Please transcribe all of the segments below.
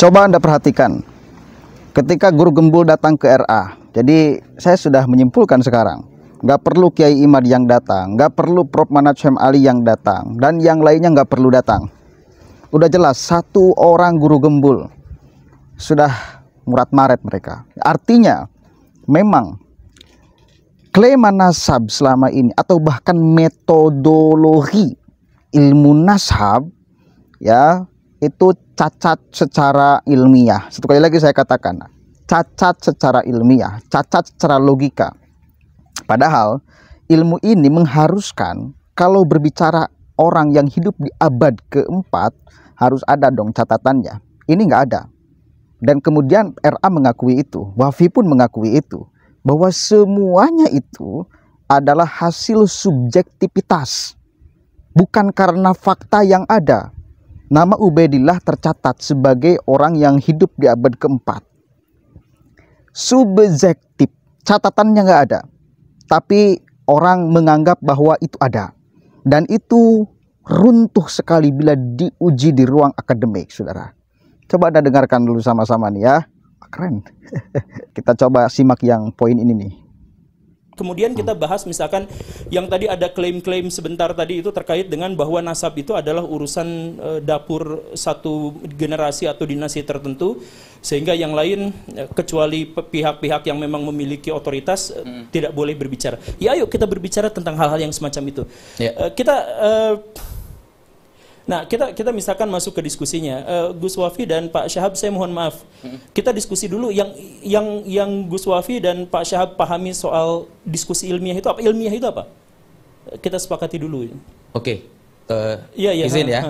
Coba Anda perhatikan, ketika guru gembul datang ke RA, jadi saya sudah menyimpulkan sekarang, nggak perlu Kiai Imad yang datang, nggak perlu Prof. Manaj Ali yang datang, dan yang lainnya nggak perlu datang. Udah jelas, satu orang guru gembul sudah murat-maret mereka. Artinya, memang klaim nasab selama ini, atau bahkan metodologi ilmu nashab, ya, itu cacat secara ilmiah. Satu kali lagi saya katakan, cacat secara ilmiah, cacat secara logika. Padahal ilmu ini mengharuskan kalau berbicara orang yang hidup di abad keempat harus ada dong catatannya. Ini nggak ada. Dan kemudian RA mengakui itu, Wafi pun mengakui itu, bahwa semuanya itu adalah hasil subjektivitas, bukan karena fakta yang ada. Nama Ubaidillah tercatat sebagai orang yang hidup di abad keempat. Subjektif, catatannya nggak ada. Tapi orang menganggap bahwa itu ada. Dan itu runtuh sekali bila diuji di ruang akademik, saudara. Coba Anda dengarkan dulu sama-sama nih ya. Keren. Kita coba simak yang poin ini nih. Kemudian kita bahas misalkan yang tadi ada klaim-klaim sebentar tadi itu terkait dengan bahwa nasab itu adalah urusan dapur satu generasi atau dinasti tertentu, sehingga yang lain kecuali pihak-pihak yang memang memiliki otoritas tidak boleh berbicara. Ya ayo kita berbicara tentang hal-hal yang semacam itu. Ya. Kita misalkan masuk ke diskusinya, Gus Wafi dan Pak Syahab, saya mohon maaf, kita diskusi dulu yang Gus Wafi dan Pak Syahab pahami soal diskusi ilmiah itu apa? Ilmiah itu apa? Kita sepakati dulu. Oke, izin ya.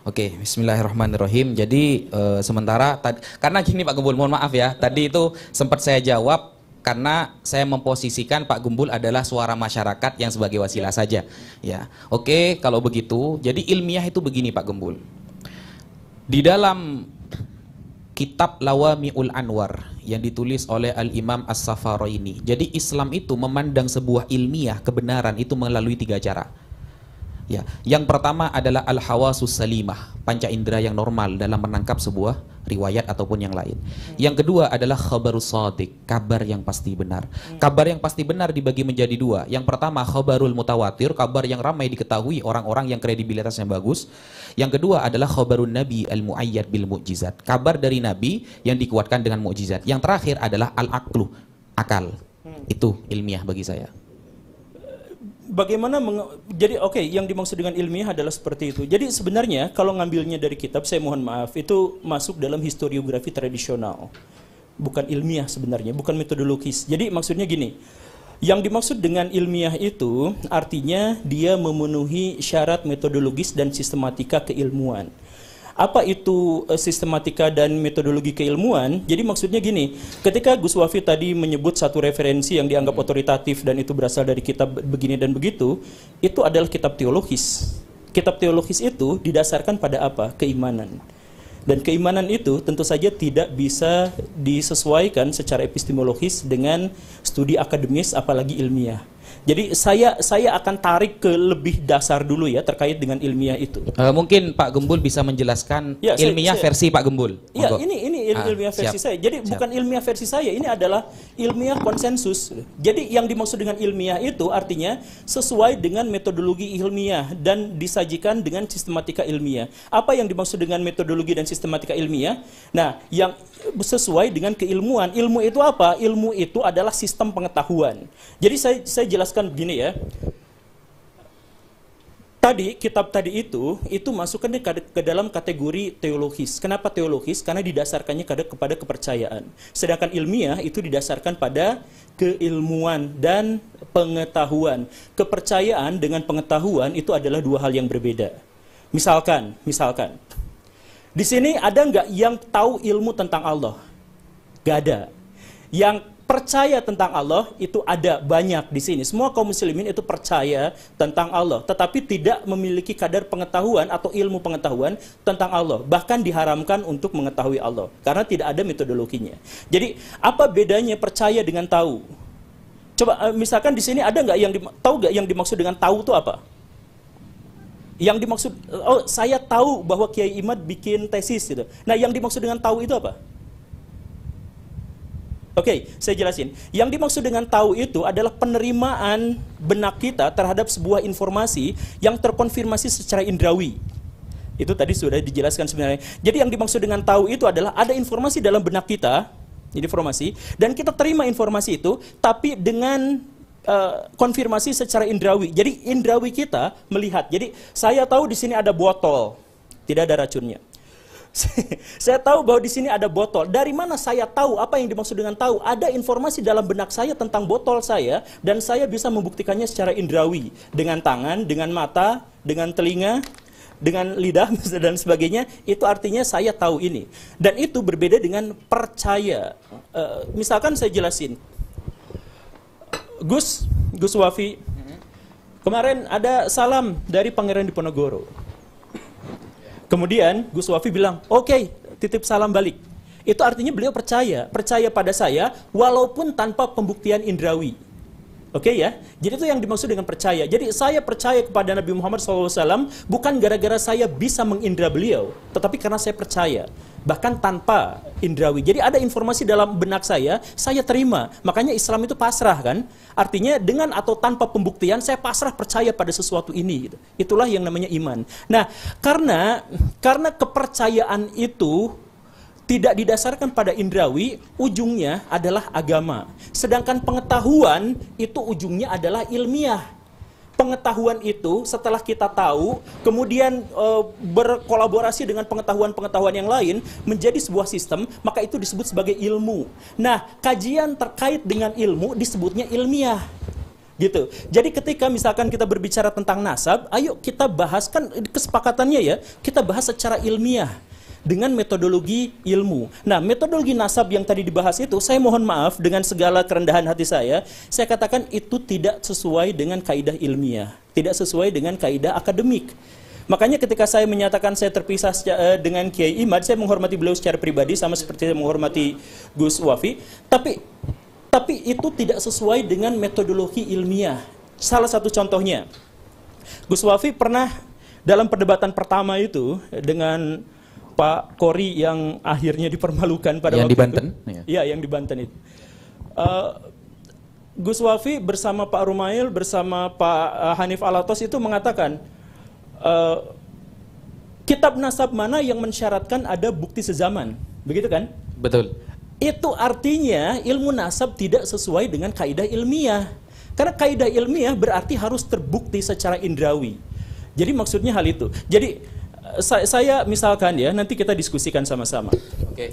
Oke, bismillahirrahmanirrahim. Jadi sementara karena gini Pak Gembul, mohon maaf ya, tadi itu sempat saya jawab karena saya memposisikan Pak Gembul adalah suara masyarakat yang sebagai wasilah saja. Ya, oke, kalau begitu, jadi ilmiah itu begini Pak Gembul. Di dalam kitab Lawami'ul Anwar yang ditulis oleh Al-Imam As-Safarini, jadi Islam itu memandang sebuah ilmiah kebenaran itu melalui 3 cara. Ya, yang pertama adalah al-hawasus salimah, panca indera yang normal dalam menangkap sebuah riwayat ataupun yang lain. Yang kedua adalah khabarus shadiq, kabar yang pasti benar. Kabar yang pasti benar dibagi menjadi 2. Yang pertama khabarul mutawatir, kabar yang ramai diketahui orang-orang yang kredibilitasnya bagus. Yang kedua adalah khabarun nabi al-muayyad bil mu'jizat, kabar dari nabi yang dikuatkan dengan mukjizat. Yang terakhir adalah al-aqlu, akal. Itu ilmiah bagi saya. Bagaimana jadi yang dimaksud dengan ilmiah adalah seperti itu. Jadi sebenarnya kalau ngambilnya dari kitab, saya mohon maaf, itu masuk dalam historiografi tradisional. Bukan ilmiah sebenarnya, bukan metodologis. Jadi maksudnya gini, yang dimaksud dengan ilmiah itu artinya dia memenuhi syarat metodologis dan sistematika keilmuan. Apa itu sistematika dan metodologi keilmuan? Jadi maksudnya gini, ketika Gus Wafi tadi menyebut satu referensi yang dianggap otoritatif dan itu berasal dari kitab begini dan begitu, itu adalah kitab teologis. Kitab teologis itu didasarkan pada apa? Keimanan. Dan keimanan itu tentu saja tidak bisa disesuaikan secara epistemologis dengan studi akademis apalagi ilmiah. Jadi saya akan tarik ke lebih dasar dulu ya terkait dengan ilmiah itu. Mungkin Pak Gembul bisa menjelaskan ya, ilmiah versi Pak Gembul. Iya, ini ilmiah versi saya. Jadi bukan ilmiah versi saya, ini adalah ilmiah konsensus. Jadi yang dimaksud dengan ilmiah itu artinya sesuai dengan metodologi ilmiah dan disajikan dengan sistematika ilmiah. Apa yang dimaksud dengan metodologi dan sistematika ilmiah? Nah, yang sesuai dengan keilmuan. Ilmu itu apa? Ilmu itu adalah sistem pengetahuan. Jadi saya jelaskan begini ya. Tadi kitab tadi itu masukkannya ke dalam kategori teologis. Kenapa teologis? Karena didasarkannya kepada kepercayaan. Sedangkan ilmiah itu didasarkan pada keilmuan dan pengetahuan. Kepercayaan dengan pengetahuan itu adalah 2 hal yang berbeda. Misalkan di sini ada nggak yang tahu ilmu tentang Allah? Gak ada. Yang percaya tentang Allah itu ada banyak di sini. Semua kaum muslimin itu percaya tentang Allah, tetapi tidak memiliki kadar pengetahuan atau ilmu pengetahuan tentang Allah. Bahkan diharamkan untuk mengetahui Allah karena tidak ada metodologinya. Jadi apa bedanya percaya dengan tahu? Coba misalkan di sini ada nggak yang tahu nggak yang dimaksud dengan tahu itu apa? Yang dimaksud, oh saya tahu bahwa Kiai Imad bikin tesis gitu. Nah yang dimaksud dengan tahu itu apa? Oke, saya jelasin. Yang dimaksud dengan tahu itu adalah penerimaan benak kita terhadap sebuah informasi yang terkonfirmasi secara indrawi. Itu tadi sudah dijelaskan sebenarnya. Jadi yang dimaksud dengan tahu itu adalah ada informasi dalam benak kita, informasi, dan kita terima informasi itu, tapi dengan konfirmasi secara indrawi. Jadi indrawi kita melihat. Jadi saya tahu di sini ada botol, tidak ada racunnya. Saya tahu bahwa di sini ada botol. Dari mana saya tahu? Apa yang dimaksud dengan tahu? Ada informasi dalam benak saya tentang botol saya, dan saya bisa membuktikannya secara indrawi, dengan tangan, dengan mata, dengan telinga, dengan lidah dan sebagainya. Itu artinya saya tahu ini. Dan itu berbeda dengan percaya. Misalkan saya jelasin, Gus Wafi, kemarin ada salam dari Pangeran Diponegoro. Kemudian Gus Wafi bilang, oke, titip salam balik. Itu artinya beliau percaya pada saya walaupun tanpa pembuktian indrawi. Oke ya, jadi itu yang dimaksud dengan percaya. Jadi saya percaya kepada Nabi Muhammad SAW bukan gara-gara saya bisa mengindra beliau, tetapi karena saya percaya, bahkan tanpa indrawi. Jadi ada informasi dalam benak saya terima. Makanya Islam itu pasrah kan? Artinya dengan atau tanpa pembuktian saya pasrah percaya pada sesuatu ini. Gitu. Itulah yang namanya iman. Nah, karena kepercayaan itu tidak didasarkan pada indrawi, ujungnya adalah agama. Sedangkan pengetahuan itu ujungnya adalah ilmiah. Pengetahuan itu setelah kita tahu, kemudian berkolaborasi dengan pengetahuan-pengetahuan yang lain menjadi sebuah sistem, maka itu disebut sebagai ilmu. Nah, kajian terkait dengan ilmu disebutnya ilmiah. Gitu. Jadi ketika misalkan kita berbicara tentang nasab, ayo kita bahas, kan kesepakatannya ya, kita bahas secara ilmiah dengan metodologi ilmu. Nah, metodologi nasab yang tadi dibahas itu, saya mohon maaf dengan segala kerendahan hati saya katakan itu tidak sesuai dengan kaidah ilmiah, tidak sesuai dengan kaidah akademik. Makanya ketika saya menyatakan saya terpisah dengan Kiai Imad, saya menghormati beliau secara pribadi sama seperti saya menghormati Gus Wafi, tapi itu tidak sesuai dengan metodologi ilmiah. Salah satu contohnya, Gus Wafi pernah dalam perdebatan pertama itu dengan Pak Kori yang akhirnya dipermalukan pada waktu di Banten? Itu. Ya, yang di Banten itu. Gus Wafi bersama Pak Rumail, bersama Pak Hanif Alatos itu mengatakan, kitab nasab mana yang mensyaratkan ada bukti sezaman? Begitu kan? Betul. Itu artinya ilmu nasab tidak sesuai dengan kaidah ilmiah. Karena kaidah ilmiah berarti harus terbukti secara indrawi. Jadi maksudnya hal itu. Jadi saya misalkan ya, nanti kita diskusikan sama-sama. Oke.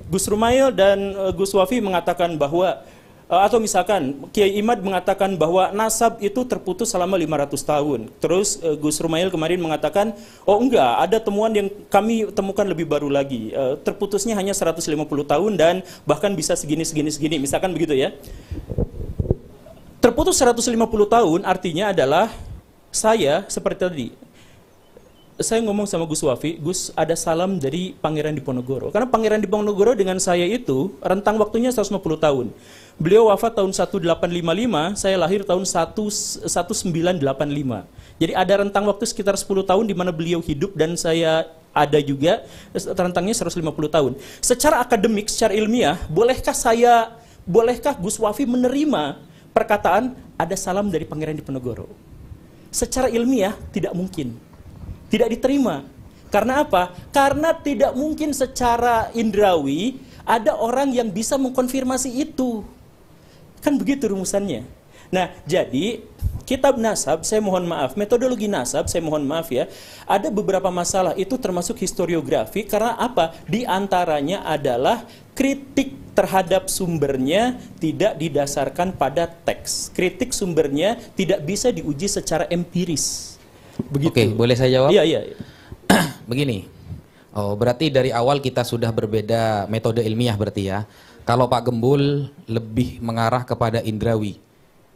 Gus Rumail dan Gus Wafi mengatakan bahwa, atau misalkan Kiai Imad mengatakan bahwa nasab itu terputus selama 500 tahun. Terus Gus Rumail kemarin mengatakan, oh enggak, ada temuan yang kami temukan lebih baru lagi. Terputusnya hanya 150 tahun dan bahkan bisa segini. Misalkan begitu ya. Terputus 150 tahun artinya adalah saya seperti tadi. Saya ngomong sama Gus Wafi, Gus ada salam dari Pangeran Diponegoro. Karena Pangeran Diponegoro dengan saya itu rentang waktunya 150 tahun. Beliau wafat tahun 1855, saya lahir tahun 1985. Jadi ada rentang waktu sekitar 10 tahun di mana beliau hidup dan saya ada juga, rentangnya 150 tahun. Secara akademik, secara ilmiah, bolehkah Gus Wafi menerima perkataan ada salam dari Pangeran Diponegoro? Secara ilmiah tidak mungkin. Tidak diterima. Karena apa? Karena tidak mungkin secara indrawi ada orang yang bisa mengkonfirmasi itu. Kan begitu rumusannya. Nah, jadi kitab nasab, saya mohon maaf, metodologi nasab, saya mohon maaf ya, ada beberapa masalah, itu termasuk historiografi, karena apa? Di antaranya adalah kritik terhadap sumbernya tidak didasarkan pada teks. Kritik sumbernya tidak bisa diuji secara empiris. Begitu. Oke, boleh saya jawab? Iya. Begini, berarti dari awal kita sudah berbeda metode ilmiah berarti ya. Kalau Pak Gembul lebih mengarah kepada indrawi,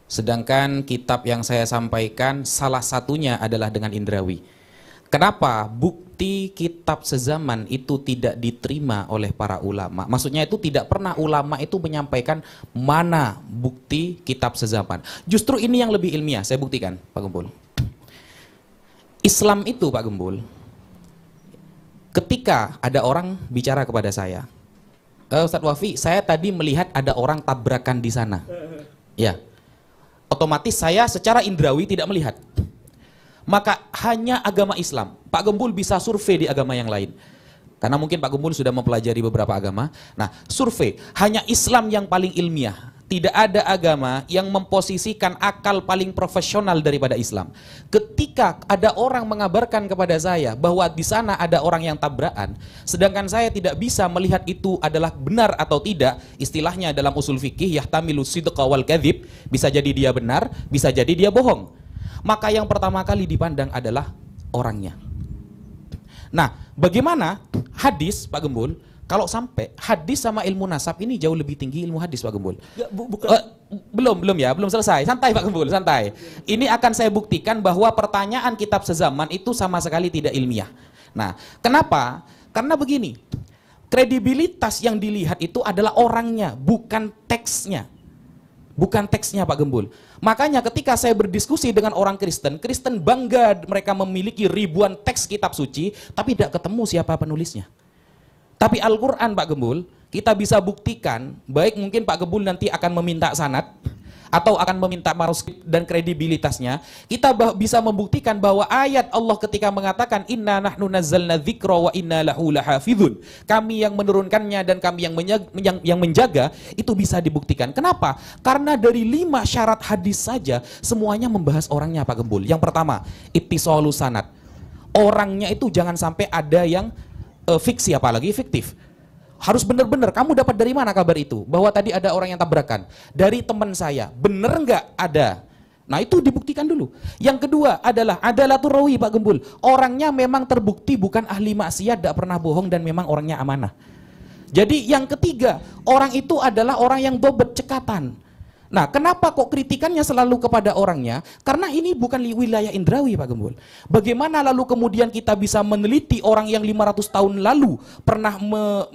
sedangkan kitab yang saya sampaikan salah satunya adalah dengan indrawi. Kenapa bukti kitab sezaman itu tidak diterima oleh para ulama? Maksudnya itu tidak pernah ulama itu menyampaikan mana bukti kitab sezaman. Justru ini yang lebih ilmiah, saya buktikan Pak Gembul. Islam itu Pak Gembul, ketika ada orang bicara kepada saya, Ustadz Wafi, saya tadi melihat ada orang tabrakan di sana. Ya, otomatis saya secara indrawi tidak melihat. Maka hanya agama Islam. Pak Gembul bisa survei di agama yang lain. Karena mungkin Pak Gembul sudah mempelajari beberapa agama. Nah, survei, hanya Islam yang paling ilmiah. Tidak ada agama yang memposisikan akal paling profesional daripada Islam. Ketika ada orang mengabarkan kepada saya bahwa di sana ada orang yang tabrakan, sedangkan saya tidak bisa melihat itu adalah benar atau tidak, istilahnya dalam usul fikih yahtamilu sidqa wal kadzib, bisa jadi dia benar, bisa jadi dia bohong. Maka yang pertama kali dipandang adalah orangnya. Nah, bagaimana hadis Pak Gembul? Kalau sampai hadis sama ilmu nasab ini jauh lebih tinggi ilmu hadis Pak Gembul. Ya, bukan. Belum selesai. Santai Pak Gembul, santai. Ini akan saya buktikan bahwa pertanyaan kitab sezaman itu sama sekali tidak ilmiah. Nah, kenapa? Karena begini, kredibilitas yang dilihat itu adalah orangnya, bukan teksnya. Bukan teksnya Pak Gembul. Makanya ketika saya berdiskusi dengan orang Kristen, Kristen bangga mereka memiliki ribuan teks kitab suci, tapi tidak ketemu siapa penulisnya. Tapi Al-Quran Pak Gembul, kita bisa buktikan, baik mungkin Pak Gembul nanti akan meminta sanad, atau akan meminta manuskrip dan kredibilitasnya, kita bisa membuktikan bahwa ayat Allah ketika mengatakan inna nahnu nazzalna dzikra wa inna lahu lahafizun, kami yang menurunkannya dan kami yang menjaga, itu bisa dibuktikan. Kenapa? Karena dari 5 syarat hadis saja semuanya membahas orangnya Pak Gembul. Yang pertama, ittisalus sanad. Orangnya itu jangan sampai ada yang fiksi, apalagi fiktif. Harus benar-benar, kamu dapat dari mana kabar itu? Bahwa tadi ada orang yang tabrakan. Dari teman saya, benar nggak ada? Nah itu dibuktikan dulu. Yang kedua adalah adalatul rawi Pak Gembul. Orangnya memang terbukti bukan ahli maksiat, tidak pernah bohong dan memang orangnya amanah. Jadi yang ketiga, orang itu adalah orang yang dobet cekatan. Nah, kenapa kok kritikannya selalu kepada orangnya? Karena ini bukan wilayah indrawi Pak Gembul. Bagaimana lalu kemudian kita bisa meneliti orang yang 500 tahun lalu pernah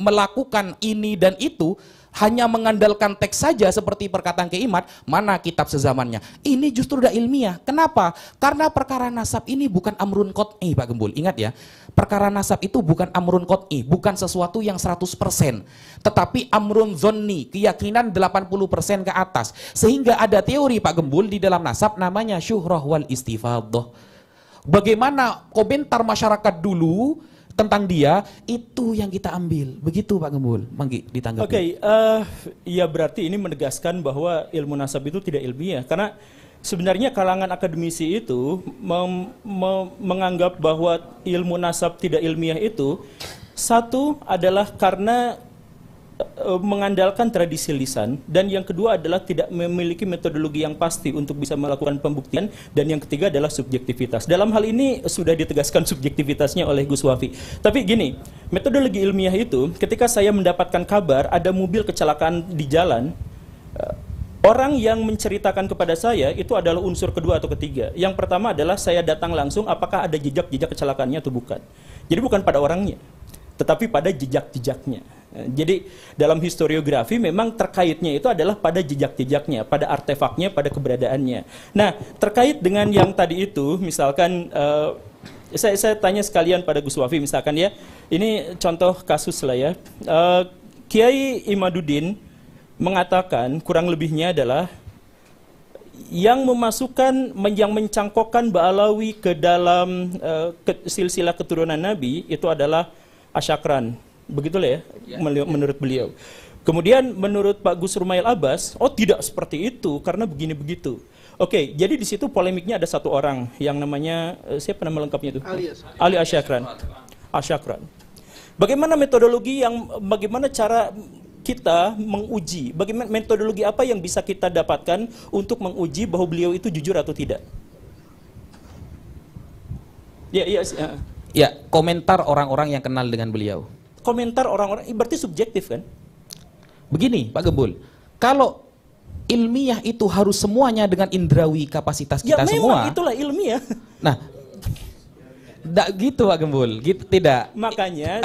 melakukan ini dan itu, hanya mengandalkan teks saja seperti perkataan Kiai-Imad, mana kitab sezamannya? Ini justru udah ilmiah. Kenapa? Karena perkara nasab ini bukan amrun qot'i Pak Gembul. Ingat ya, perkara nasab itu bukan amrun qot'i, bukan sesuatu yang 100%. Tetapi amrun zonni, keyakinan 80% ke atas. Sehingga ada teori Pak Gembul di dalam nasab namanya syuhrah wal istifadhah. Bagaimana komentar masyarakat dulu tentang dia, itu yang kita ambil. Begitu Pak Gembul. Manggi ditanggapi. Oke, ya berarti ini menegaskan bahwa ilmu nasab itu tidak ilmiah. Karena sebenarnya kalangan akademisi itu menganggap bahwa ilmu nasab tidak ilmiah itu, satu adalah karena mengandalkan tradisi lisan, dan yang kedua adalah tidak memiliki metodologi yang pasti untuk bisa melakukan pembuktian, dan yang ketiga adalah subjektivitas. Dalam hal ini sudah ditegaskan subjektivitasnya oleh Gus Wafi. Tapi gini, metodologi ilmiah itu ketika saya mendapatkan kabar ada mobil kecelakaan di jalan, orang yang menceritakan kepada saya itu adalah unsur kedua atau ketiga. Yang pertama adalah saya datang langsung apakah ada jejak-jejak kecelakaannya atau bukan. Jadi bukan pada orangnya, tetapi pada jejak-jejaknya. Jadi dalam historiografi memang terkaitnya itu adalah pada jejak-jejaknya, pada artefaknya, pada keberadaannya. Nah, terkait dengan yang tadi itu, misalkan saya tanya sekalian pada Gus Wafi, misalkan ya, ini contoh kasus lah ya, Kiai Imaduddin mengatakan kurang lebihnya adalah yang memasukkan, yang mencangkokkan Ba'alawi ke dalam silsilah keturunan Nabi itu adalah Asyakran. Begitulah ya, menurut beliau. Kemudian menurut Pak Gus Rumail Abbas, oh tidak seperti itu karena begini begitu. Oke, jadi di situ polemiknya ada satu orang yang namanya siapa nama lengkapnya itu? Ali Asyakran. Asyakran. Bagaimana metodologi bagaimana cara kita menguji? Bagaimana metodologi apa yang bisa kita dapatkan untuk menguji bahwa beliau itu jujur atau tidak? Ya, komentar orang-orang yang kenal dengan beliau. Komentar orang-orang berarti subjektif kan? Begini Pak Gembul, kalau ilmiah itu harus semuanya dengan indrawi kapasitas kita semua. Ya memang itulah ilmiah. Tidak gitu Pak Gembul, gitu tidak. Makanya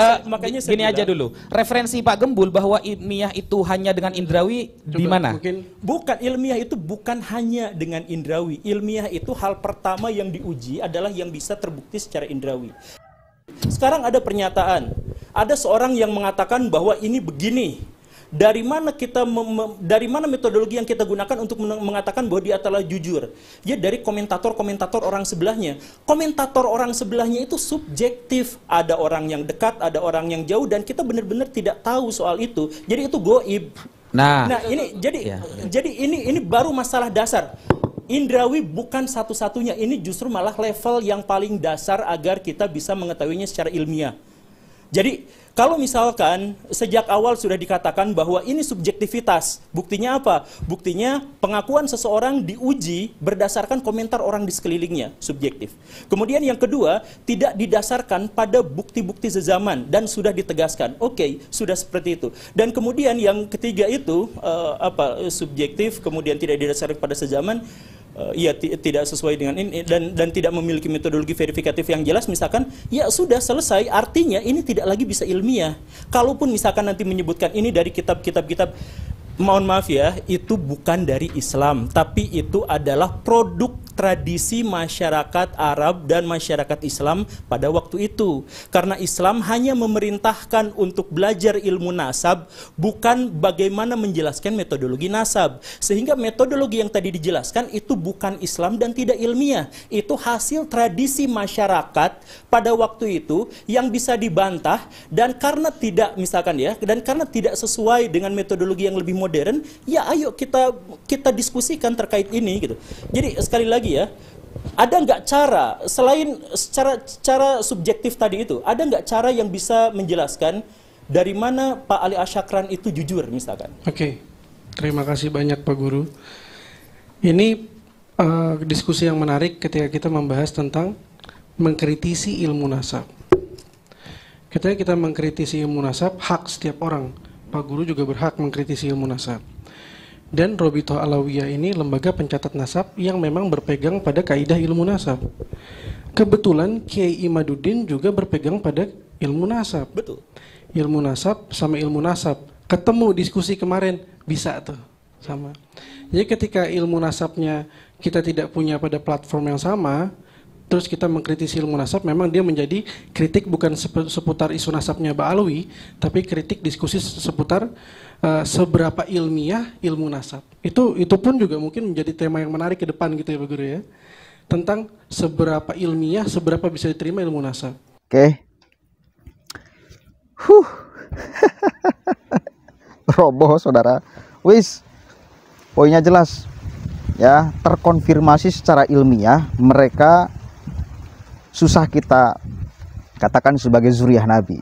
saya gini aja dulu. Referensi Pak Gembul bahwa ilmiah itu hanya dengan indrawi di mana? Bukan, ilmiah itu bukan hanya dengan indrawi. Ilmiah itu hal pertama yang diuji adalah yang bisa terbukti secara indrawi. Sekarang ada pernyataan, ada seorang yang mengatakan bahwa ini begini. Dari mana dari mana metodologi yang kita gunakan untuk mengatakan bahwa dia adalah jujur? Ya dari komentator-komentator orang sebelahnya. Komentator orang sebelahnya itu subjektif. Ada orang yang dekat, ada orang yang jauh, dan kita benar-benar tidak tahu soal itu. Jadi itu goib. Nah ini jadi ini baru masalah dasar. Indrawi bukan satu-satunya. Ini justru malah level yang paling dasar agar kita bisa mengetahuinya secara ilmiah. Jadi kalau misalkan sejak awal sudah dikatakan bahwa ini subjektivitas, buktinya apa? Buktinya pengakuan seseorang diuji berdasarkan komentar orang di sekelilingnya, subjektif. Kemudian yang kedua, tidak didasarkan pada bukti-bukti sezaman dan sudah ditegaskan. Oke, sudah seperti itu. Dan kemudian yang ketiga itu subjektif, kemudian tidak didasarkan pada sezaman. Tidak sesuai dengan ini dan tidak memiliki metodologi verifikatif yang jelas, misalkan ya sudah selesai, artinya ini tidak lagi bisa ilmiah. Kalaupun misalkan nanti menyebutkan ini dari kitab, mohon maaf ya, itu bukan dari Islam, tapi itu adalah produk tradisi masyarakat Arab dan masyarakat Islam pada waktu itu. Karena Islam hanya memerintahkan untuk belajar ilmu nasab, bukan bagaimana menjelaskan metodologi nasab. Sehingga metodologi yang tadi dijelaskan itu bukan Islam dan tidak ilmiah. Itu hasil tradisi masyarakat pada waktu itu yang bisa dibantah, dan karena tidak tidak sesuai dengan metodologi yang lebih modern, ya ayo kita diskusikan terkait ini gitu. Jadi sekali lagi ya, ada nggak cara selain cara subjektif tadi itu, ada nggak cara yang bisa menjelaskan dari mana Pak Ali Asyakran itu jujur misalkan? Oke, terima kasih banyak Pak Guru. Ini diskusi yang menarik ketika kita membahas tentang mengkritisi ilmu nasab. Ketika kita mengkritisi ilmu nasab, hak setiap orang. Pak Guru juga berhak mengkritisi ilmu nasab. Dan Robitoh Alawiyah ini lembaga pencatat nasab yang memang berpegang pada kaidah ilmu nasab. Kebetulan Kiai Imaduddin juga berpegang pada ilmu nasab. Betul. Ilmu nasab sama ilmu nasab ketemu diskusi kemarin, bisa tuh sama. Jadi ketika ilmu nasabnya kita tidak punya pada platform yang sama, terus kita mengkritisi ilmu nasab, memang dia menjadi kritik bukan seputar isu nasabnya Ba'alawi, tapi kritik diskusi seputar seberapa ilmiah ilmu nasab. Itu pun juga mungkin menjadi tema yang menarik ke depan gitu ya Pak Guru ya. Tentang seberapa ilmiah, seberapa bisa diterima ilmu nasab. Oke. Roboh saudara. Wis, poinnya jelas. Ya, terkonfirmasi secara ilmiah, mereka susah kita katakan sebagai zuriyah Nabi.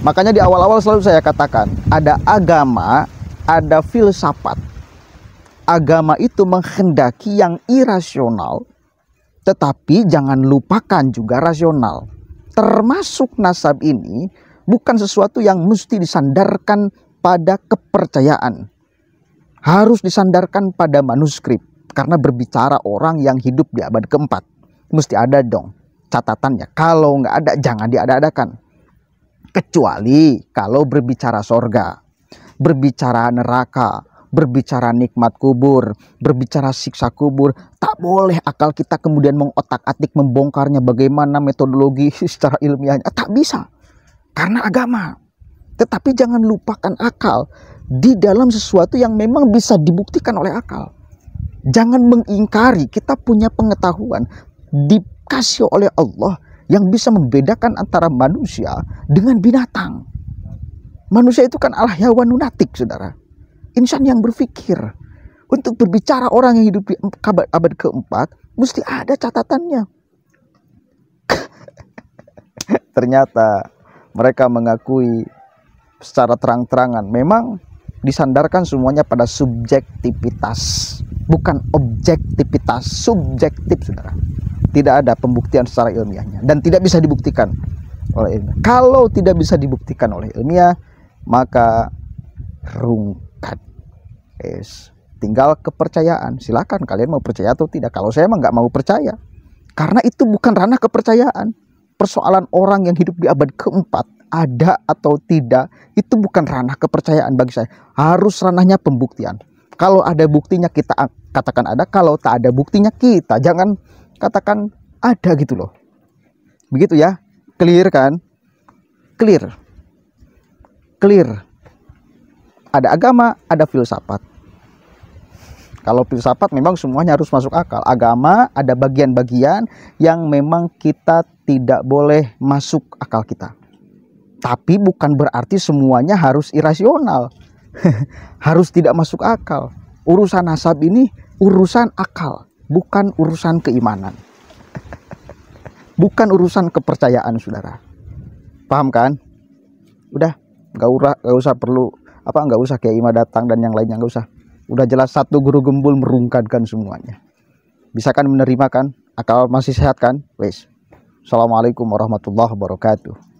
Makanya di awal-awal selalu saya katakan, ada agama, ada filsafat. Agama itu menghendaki yang irasional, tetapi jangan lupakan juga rasional. Termasuk nasab ini bukan sesuatu yang mesti disandarkan pada kepercayaan. Harus disandarkan pada manuskrip, karena berbicara orang yang hidup di abad keempat. Mesti ada dong catatannya. Kalau nggak ada, jangan diada-adakan. Kecuali kalau berbicara sorga, berbicara neraka, berbicara nikmat kubur, berbicara siksa kubur, tak boleh akal kita kemudian mengotak-atik membongkarnya bagaimana metodologi secara ilmiahnya. Tak bisa, karena agama. Tetapi jangan lupakan akal di dalam sesuatu yang memang bisa dibuktikan oleh akal. Jangan mengingkari kita punya pengetahuan dikasih oleh Allah yang bisa membedakan antara manusia dengan binatang. Manusia itu kan al-hayawanun natik, saudara. Insan yang berpikir. Untuk berbicara orang yang hidup di abad keempat, mesti ada catatannya. Ternyata mereka mengakui secara terang-terangan, memang disandarkan semuanya pada subjektivitas, bukan objektivitas, subjektif, saudara. Tidak ada pembuktian secara ilmiahnya dan tidak bisa dibuktikan oleh ilmiah. Kalau tidak bisa dibuktikan oleh ilmiah, maka rungkat. Tinggal kepercayaan. Silakan kalian mau percaya atau tidak. Kalau saya emang nggak mau percaya, karena itu bukan ranah kepercayaan. persoalan orang yang hidup di abad keempat ada atau tidak, itu bukan ranah kepercayaan bagi saya. Harus ranahnya pembuktian. Kalau ada buktinya kita katakan ada, kalau tak ada buktinya kita jangan katakan ada gitu loh. Begitu ya, clear kan? Clear. Clear. Ada agama, ada filsafat. Kalau filsafat memang semuanya harus masuk akal. Agama ada bagian-bagian yang memang kita tidak boleh masuk akal kita. Tapi bukan berarti semuanya harus irasional. Harus tidak masuk akal. Urusan nasab ini urusan akal, bukan urusan keimanan. Bukan urusan kepercayaan, saudara. Paham kan? Udah, nggak usah perlu nggak usah Kiai Ima datang dan yang lainnya, nggak usah. Udah jelas satu guru gembul merungkadkan semuanya. Bisa kan menerima kan? Akal masih sehat kan? Wes. Assalamualaikum warahmatullahi wabarakatuh.